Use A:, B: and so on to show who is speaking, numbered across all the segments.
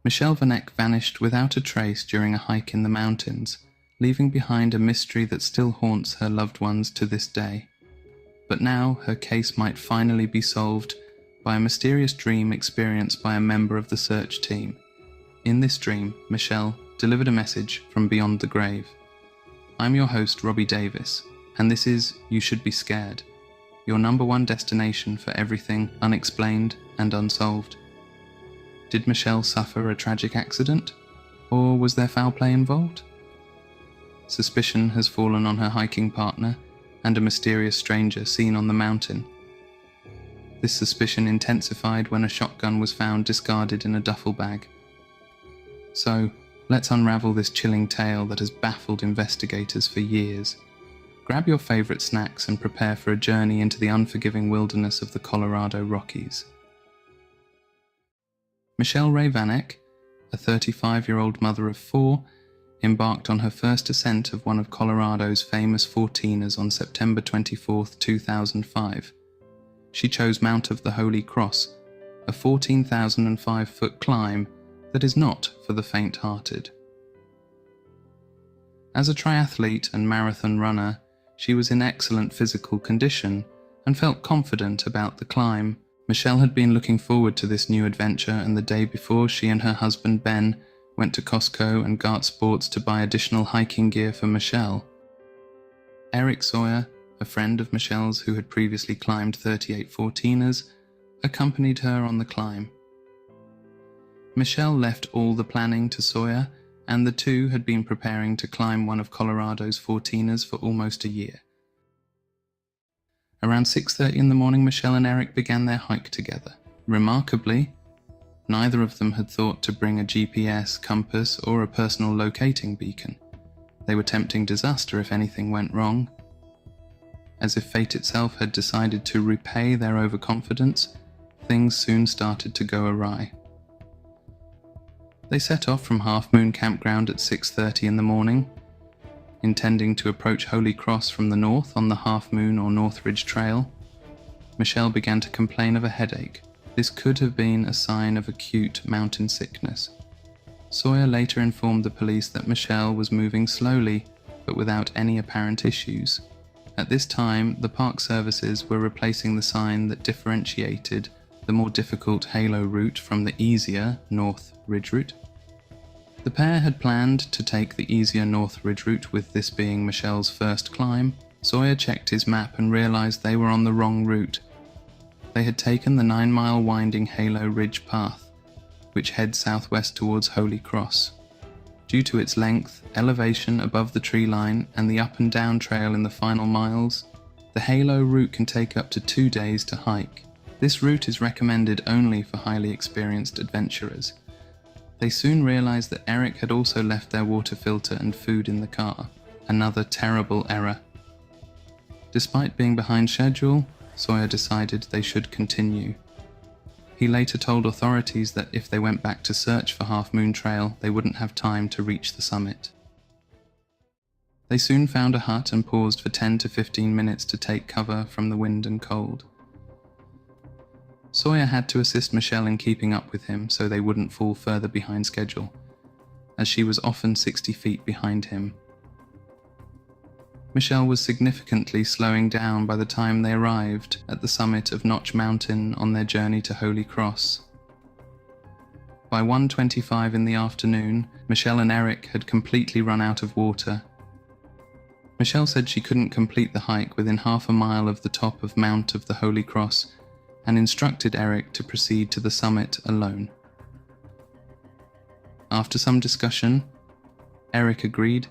A: Michelle Vanek vanished without a trace during a hike in the mountains, leaving behind a mystery that still haunts her loved ones to this day. But now her case might finally be solved by a mysterious dream experienced by a member of the search team. In this dream, Michelle delivered a message from beyond the grave. I'm your host, Robbie Davis, and this is You Should Be Scared, your #1 destination for everything unexplained and unsolved. Did Michelle suffer a tragic accident, or was there foul play involved? Suspicion has fallen on her hiking partner and a mysterious stranger seen on the mountain. This suspicion intensified when a shotgun was found discarded in a duffel bag. So, let's unravel this chilling tale that has baffled investigators for years. Grab your favorite snacks and prepare for a journey into the unforgiving wilderness of the Colorado Rockies. Michelle Vanek, a 35-year-old mother of 4, embarked on her first ascent of one of Colorado's famous 14ers on September 24, 2005. She chose Mount of the Holy Cross, a 14,005-foot climb that is not for the faint-hearted. As a triathlete and marathon runner, she was in excellent physical condition and felt confident about the climb. Michelle had been looking forward to this new adventure, and the day before, she and her husband Ben went to Costco and Gart Sports to buy additional hiking gear for Michelle. Eric Sawyer, a friend of Michelle's who had previously climbed 38 14ers, accompanied her on the climb. Michelle left all the planning to Sawyer, and the two had been preparing to climb one of Colorado's 14ers for almost a year. Around 6:30 in the morning, Michelle and Eric began their hike together. Remarkably, neither of them had thought to bring a GPS, compass, or a personal locating beacon. They were tempting disaster if anything went wrong. As if fate itself had decided to repay their overconfidence, things soon started to go awry. They set off from Half Moon Campground at 6:30 in the morning, intending to approach Holy Cross from the north on the Half Moon or North Ridge Trail. Michelle began to complain of a headache. This could have been a sign of acute mountain sickness. Sawyer later informed the police that Michelle was moving slowly, but without any apparent issues. At this time, the park services were replacing the sign that differentiated the more difficult Halo route from the easier North Ridge route. The pair had planned to take the easier North Ridge route, with this being Michelle's first climb. Sawyer checked his map and realized they were on the wrong route. They had taken the 9-mile winding Halo Ridge path, which heads southwest towards Holy Cross. Due to its length, elevation above the tree line, and the up and down trail in the final miles, the Halo route can take up to 2 days to hike. This route is recommended only for highly experienced adventurers. They soon realized that Eric had also left their water filter and food in the car. Another terrible error. Despite being behind schedule, Sawyer decided they should continue. He later told authorities that if they went back to search for Half Moon Trail, they wouldn't have time to reach the summit. They soon found a hut and paused for 10 to 15 minutes to take cover from the wind and cold. Sawyer had to assist Michelle in keeping up with him so they wouldn't fall further behind schedule, as she was often 60 feet behind him. Michelle was significantly slowing down by the time they arrived at the summit of Notch Mountain on their journey to Holy Cross. By 1:25 in the afternoon, Michelle and Eric had completely run out of water. Michelle said she couldn't complete the hike within half a mile of the top of Mount of the Holy Cross, and instructed Eric to proceed to the summit alone. After some discussion, Eric agreed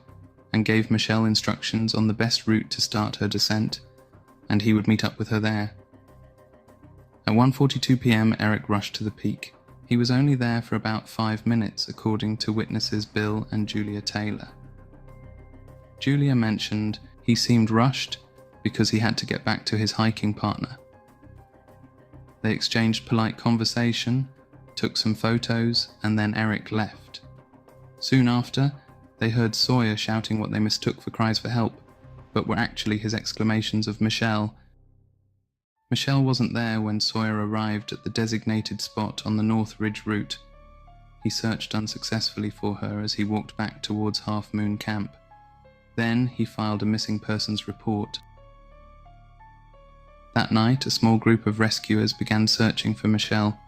A: and gave Michelle instructions on the best route to start her descent, and he would meet up with her there. At 1:42 p.m, Eric rushed to the peak. He was only there for about 5 minutes, according to witnesses Bill and Julia Taylor. Julia mentioned he seemed rushed because he had to get back to his hiking partner. They exchanged polite conversation, took some photos, and then Eric left. Soon after, they heard Sawyer shouting what they mistook for cries for help, but were actually his exclamations of Michelle. Michelle wasn't there when Sawyer arrived at the designated spot on the North Ridge route. he searched unsuccessfully for her as he walked back towards Half Moon Camp. Then he filed a missing persons report. That night, a small group of rescuers began searching for Michelle.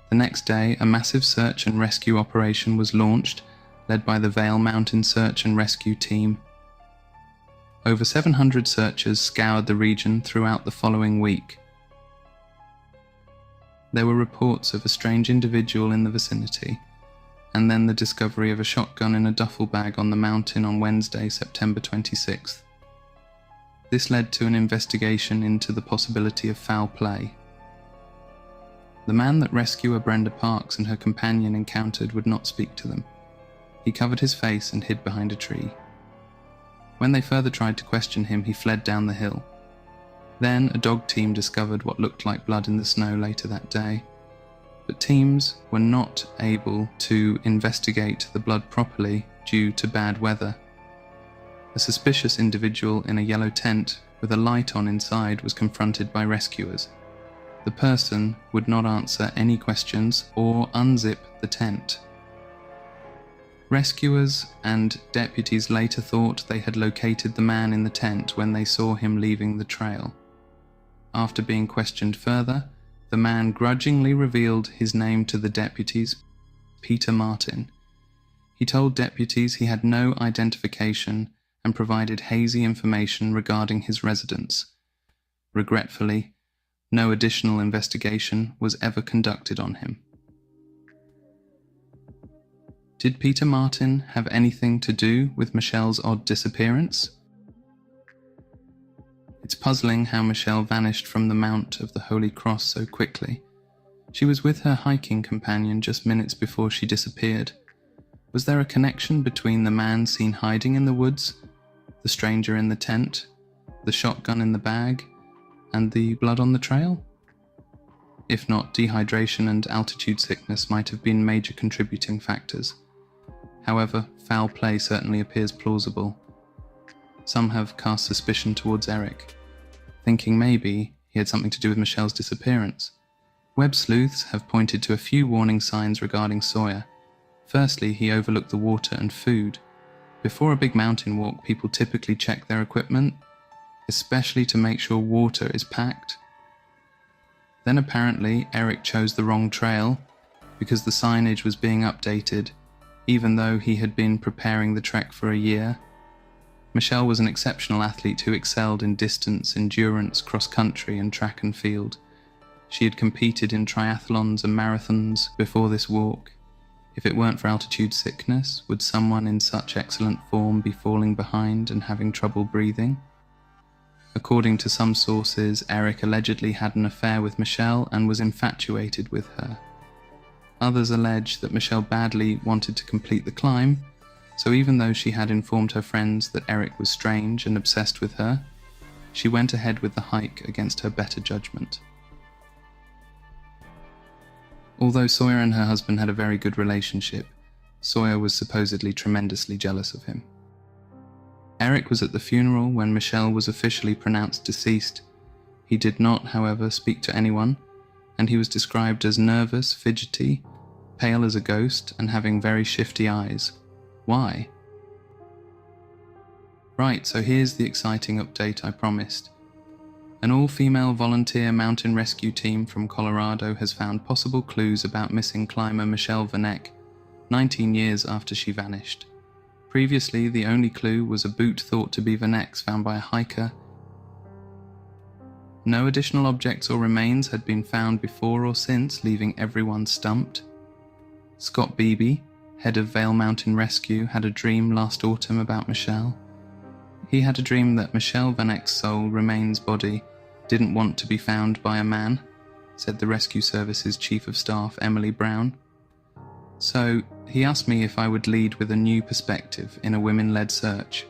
A: The next day, a massive search and rescue operation was launched, led by the Vale Mountain Search and Rescue Team. Over 700 searchers scoured the region throughout the following week. There were reports of a strange individual in the vicinity, and then the discovery of a shotgun in a duffel bag on the mountain on Wednesday, September 26th. This led to an investigation into the possibility of foul play. The man that rescuer Brenda Parks and her companion encountered would not speak to them. He covered his face and hid behind a tree. When they further tried to question him, he fled down the hill. Then a dog team discovered what looked like blood in the snow later that day. But teams were not able to investigate the blood properly due to bad weather. A suspicious individual in a yellow tent with a light on inside was confronted by rescuers. The person would not answer any questions or unzip the tent. Rescuers and deputies later thought they had located the man in the tent when they saw him leaving the trail. After being questioned further, the man grudgingly revealed his name to the deputies, Peter Martin. He told deputies he had no identification and provided hazy information regarding his residence. Regretfully, no additional investigation was ever conducted on him. Did Peter Martin have anything to do with Michelle's odd disappearance? It's puzzling how Michelle vanished from the Mount of the Holy Cross so quickly. She was with her hiking companion just minutes before she disappeared. Was there a connection between the man seen hiding in the woods, the stranger in the tent, the shotgun in the bag, and the blood on the trail? If not, dehydration and altitude sickness might have been major contributing factors. However, foul play certainly appears plausible. Some have cast suspicion towards Eric, thinking maybe he had something to do with Michelle's disappearance. Web sleuths have pointed to a few warning signs regarding Sawyer. Firstly, he overlooked the water and food. Before a big mountain walk, people typically check their equipment, especially to make sure water is packed. Then apparently Eric chose the wrong trail because the signage was being updated, even though he had been preparing the trek for a year. Michelle was an exceptional athlete who excelled in distance, endurance, cross-country and track and field. She had competed in triathlons and marathons before this walk. If it weren't for altitude sickness, would someone in such excellent form be falling behind and having trouble breathing? According to some sources, Eric allegedly had an affair with Michelle and was infatuated with her. Others allege that Michelle badly wanted to complete the climb, so even though she had informed her friends that Eric was strange and obsessed with her, she went ahead with the hike against her better judgment. Although Sawyer and her husband had a very good relationship, Sawyer was supposedly tremendously jealous of him. Eric was at the funeral when Michelle was officially pronounced deceased. He did not, however, speak to anyone, and he was described as nervous, fidgety, pale as a ghost, and having very shifty eyes. Why? Right, so here's the exciting update I promised. An all-female volunteer mountain rescue team from Colorado has found possible clues about missing climber Michelle Vanek, 19 years after she vanished. Previously, the only clue was a boot thought to be Vanek's found by a hiker. No additional objects or remains had been found before or since, leaving everyone stumped. Scott Beebe, head of Vale Mountain Rescue, had a dream last autumn about Michelle. He had a dream that Michelle Vanek's soul remains body didn't want to be found by a man, said the Rescue Service's Chief of Staff, Emily Brown. So, he asked me if I would lead with a new perspective in a women-led search.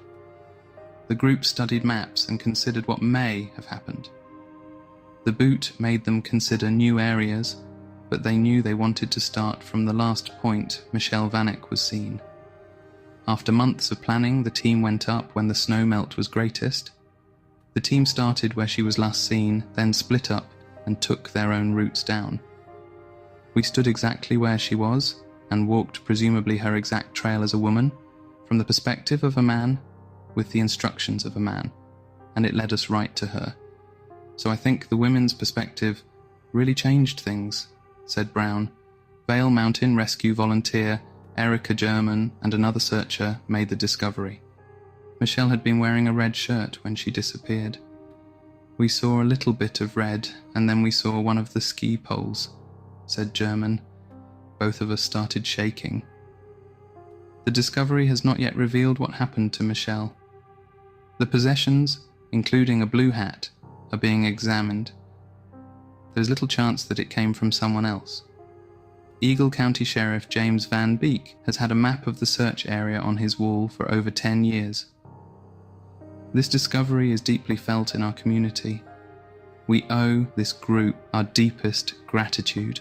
A: The group studied maps and considered what may have happened. The boot made them consider new areas, but they knew they wanted to start from the last point Michelle Vanek was seen. After months of planning, the team went up when the snow melt was greatest. The team started where she was last seen, then split up and took their own routes down. We stood exactly where she was, and walked presumably her exact trail as a woman, from the perspective of a man, with the instructions of a man, and it led us right to her. So I think the women's perspective really changed things, said Brown. Vale Mountain Rescue volunteer Erica German and another searcher made the discovery. Michelle had been wearing a red shirt when she disappeared. We saw a little bit of red, and then we saw one of the ski poles, said German. Both of us started shaking. The discovery has not yet revealed what happened to Michelle. The possessions, including a blue hat, are being examined. There's little chance that it came from someone else. Eagle County Sheriff James Van Beek has had a map of the search area on his wall for over 10 years. This discovery is deeply felt in our community. We owe this group our deepest gratitude.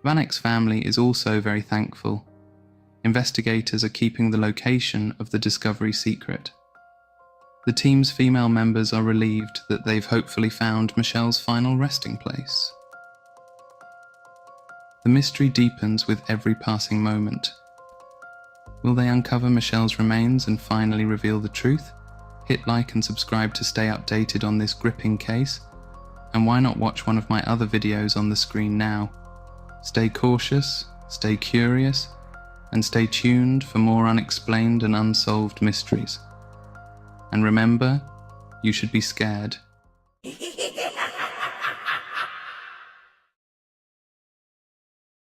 A: Vanek's family is also very thankful. Investigators are keeping the location of the discovery secret. The team's female members are relieved that they've hopefully found Michelle's final resting place. The mystery deepens with every passing moment. Will they uncover Michelle's remains and finally reveal the truth? Hit like and subscribe to stay updated on this gripping case. And why not watch one of my other videos on the screen now? Stay cautious, stay curious, and stay tuned for more unexplained and unsolved mysteries. And remember, you should be scared